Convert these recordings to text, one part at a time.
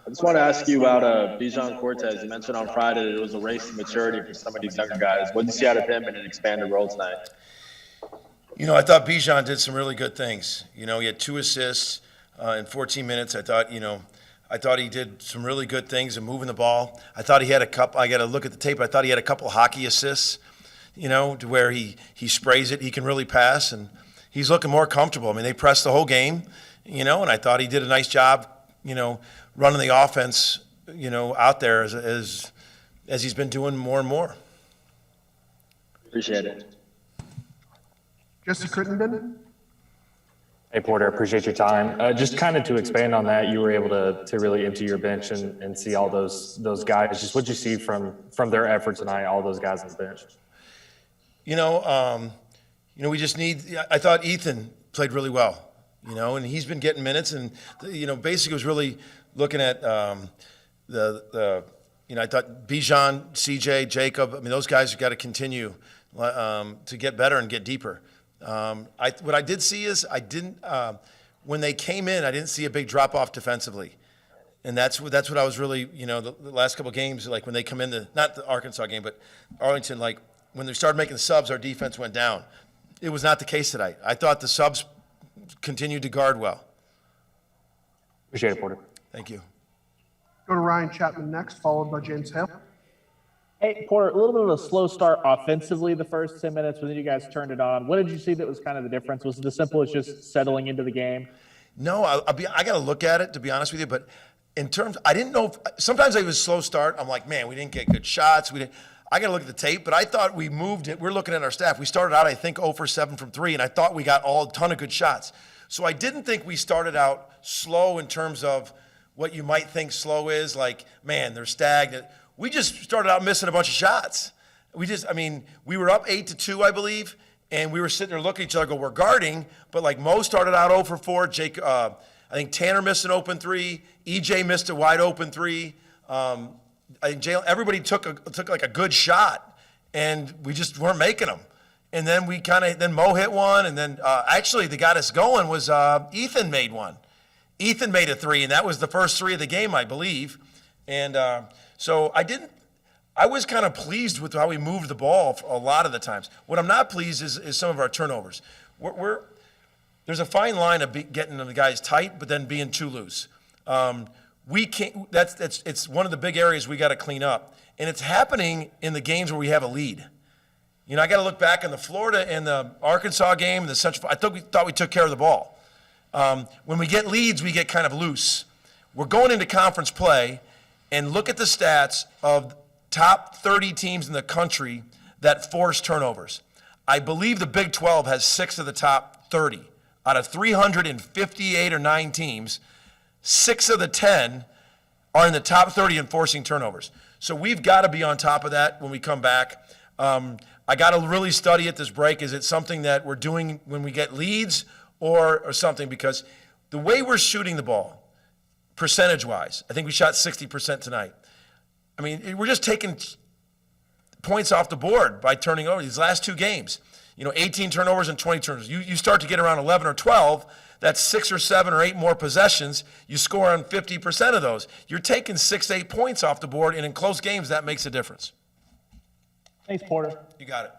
I just want to ask you about Bijan Cortez. You mentioned on Friday that it was a race to maturity for some of these younger guys. What did you see out of him in an expanded role tonight? I thought Bijan did some really good things. He had 2 assists in 14 minutes. I thought he did some really good things in moving the ball. I thought he had a couple. I got to look at the tape. I thought he had a couple hockey assists, to where he sprays it. He can really pass, and he's looking more comfortable. I mean, they pressed the whole game, and I thought he did a nice job, running the offense, out there as he's been doing more and more. Appreciate it. Jesse Crittenden. Hey, Porter, appreciate your time. Just kind of to expand on that, you were able to really empty your bench and see all those guys. Just what you see from their effort tonight, all those guys on the bench. We just need. I thought Ethan played really well, and he's been getting minutes, and basically was really looking at I thought Bijan, CJ, Jacob. I mean, those guys have got to continue to get better and get deeper. What I did see is when they came in, I didn't see a big drop off defensively, and that's what I was really the last couple of games, like when they come in, not the Arkansas game but Arlington, like when they started making subs, our defense went down. It was not the case tonight. I thought the subs continued to guard well. Appreciate it, Porter. Thank you. Go to Ryan Chapman next, followed by James Hale. Hey, Porter, a little bit of a slow start offensively the first 10 minutes, but then you guys turned it on. What did you see that was kind of the difference? Was it as simple as just settling into the game? No, I got to look at it, to be honest with you. But in terms, I didn't know. Sometimes it was a slow start. I'm like, man, we didn't get good shots. I got to look at the tape, but I thought we moved it. We're looking at our staff. We started out, I think, 0 for 7 from 3, and I thought we got a ton of good shots. So I didn't think we started out slow in terms of what you might think slow is, like, man, they're stagnant. We just started out missing a bunch of shots. We were up 8-2, I believe, and we were sitting there looking at each other, we're guarding, but like Mo started out 0 for 4. Jake, I think Tanner missed an open 3. EJ missed a wide open 3. I think everybody took like a good shot, and we just weren't making them. And then then Mo hit one, and then actually that got us going was Ethan made one. Ethan made a 3, and that was the first 3 of the game, I believe. And so I was kind of pleased with how we moved the ball a lot of the times. What I'm not pleased is some of our turnovers. There's a fine line of getting the guys tight, but then being too loose. We can't. It's one of the big areas we got to clean up, and it's happening in the games where we have a lead. I got to look back in the Florida and the Arkansas game, and the Central. I thought we took care of the ball. When we get leads, we get kind of loose. We're going into conference play, and look at the stats of top 30 teams in the country that force turnovers. I believe the Big 12 has 6 of the top 30 out of 358 or 9 teams. 6 of the 10 are in the top 30 in forcing turnovers. So we've got to be on top of that when we come back. I got to really study it this break. Is it something that we're doing when we get leads or something? Because the way we're shooting the ball, percentage-wise, I think we shot 60% tonight. I mean, we're just taking points off the board by turning over these last 2 games. 18 turnovers and 20 turnovers. You start to get around 11 or 12, that's 6 or 7 or 8 more possessions. You score on 50% of those. You're taking 6-8 points off the board, and in close games, that makes a difference. Thanks, Porter. You got it.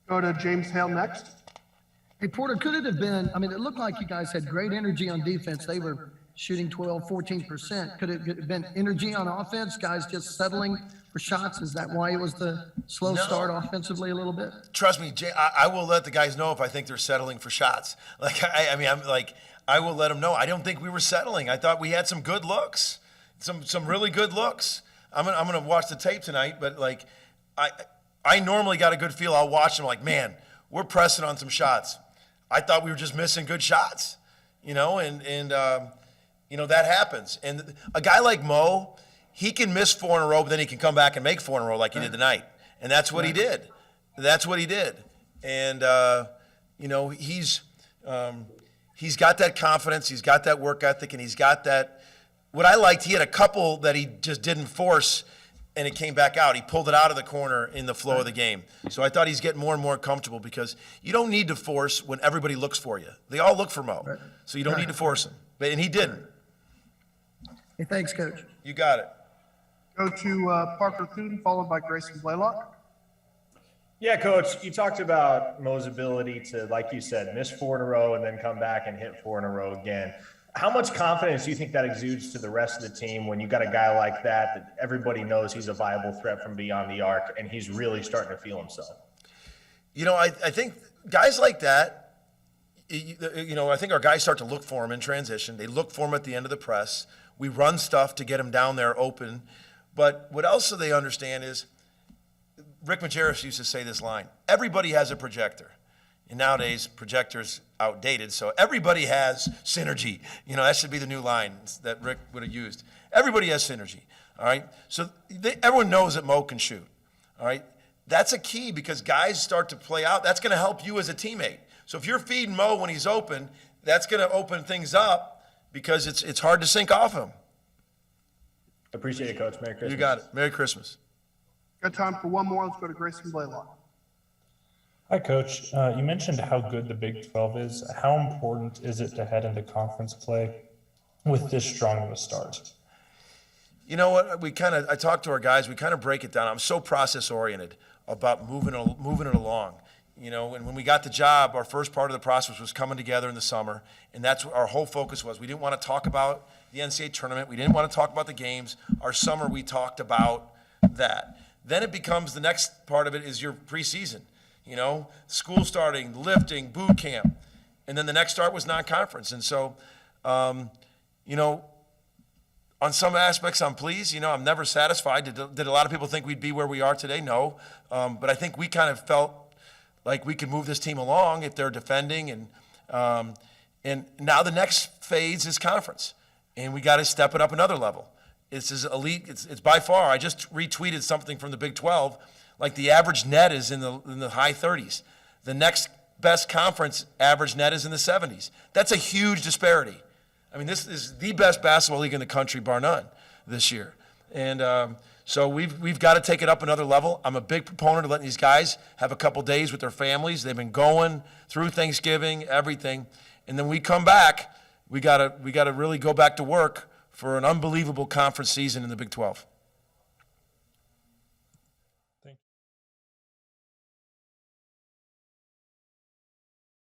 Go to James Hale next. Hey, Porter, could it have been, it looked like you guys had great energy on defense. They were shooting 12, 14%. Could it have been energy on offense, guys just settling for shots? Is that why it was the slow start offensively a little bit? Trust me, Jay, I will let the guys know if I think they're settling for shots. I will let them know. I don't think we were settling. I thought we had some good looks, some really good looks. I'm gonna watch the tape tonight, but I normally got a good feel. I'll watch them man, we're pressing on some shots. I thought we were just missing good shots, that happens. And a guy like Mo, he can miss 4 in a row, but then he can come back and make 4 in a row like he did tonight. And that's what he did. And, he's got that confidence. He's got that work ethic, and he's got that. What I liked, he had a couple that he just didn't force, and it came back out. He pulled it out of the corner in the flow of the game. So I thought he's getting more and more comfortable because you don't need to force when everybody looks for you. They all look for Mo. So you don't need to force him. And he didn't. Hey, thanks, Coach. You got it. Go to Parker Thuden, followed by Grayson Blaylock. Yeah, Coach, you talked about Mo's ability to, like you said, miss 4 in a row and then come back and hit 4 in a row again. How much confidence do you think that exudes to the rest of the team when you got a guy like that everybody knows he's a viable threat from beyond the arc and he's really starting to feel himself? You know, I think guys like that, you know, I think our guys start to look for him in transition. They look for him at the end of the press. We run stuff to get him down there open. But what else do they understand is, Rick Majerus used to say this line, everybody has a projector. And nowadays, projector's outdated, so everybody has synergy. You know, that should be the new line that Rick would have used. Everybody has synergy, all right? So everyone knows that Mo can shoot, all right? That's a key because guys start to play out. That's going to help you as a teammate. So if you're feeding Mo when he's open, that's going to open things up because it's hard to sink off him. Appreciate it, Coach. Merry Christmas. You got it. Merry Christmas. Got time for one more. Let's go to Grayson Blaylock. Hi, Coach. You mentioned how good the Big 12 is. How important is it to head into conference play with this strong of a start? You know what? I talked to our guys. We kind of break it down. I'm so process oriented about moving it along. You know, and when we got the job, our first part of the process was coming together in the summer, and that's what our whole focus was. We didn't want to talk about the NCAA tournament. We didn't want to talk about the games. Our summer, we talked about that. Then it becomes the next part of it is your preseason. You know, school starting, lifting, boot camp, and then the next start was non-conference. And so, you know, on some aspects, I'm pleased. You know, I'm never satisfied. Did a lot of people think we'd be where we are today? No. But I think we kind of felt like we could move this team along if they're defending. And now the next phase is conference. And we got to step it up another level. It's as elite. It's by far. I just retweeted something from the Big 12. Like the average net is in the high 30s. The next best conference average net is in the 70s. That's a huge disparity. I mean, this is the best basketball league in the country, bar none, this year. And so we've got to take it up another level. I'm a big proponent of letting these guys have a couple days with their families. They've been going through Thanksgiving, everything, and then we come back. We gotta really go back to work for an unbelievable conference season in the Big 12.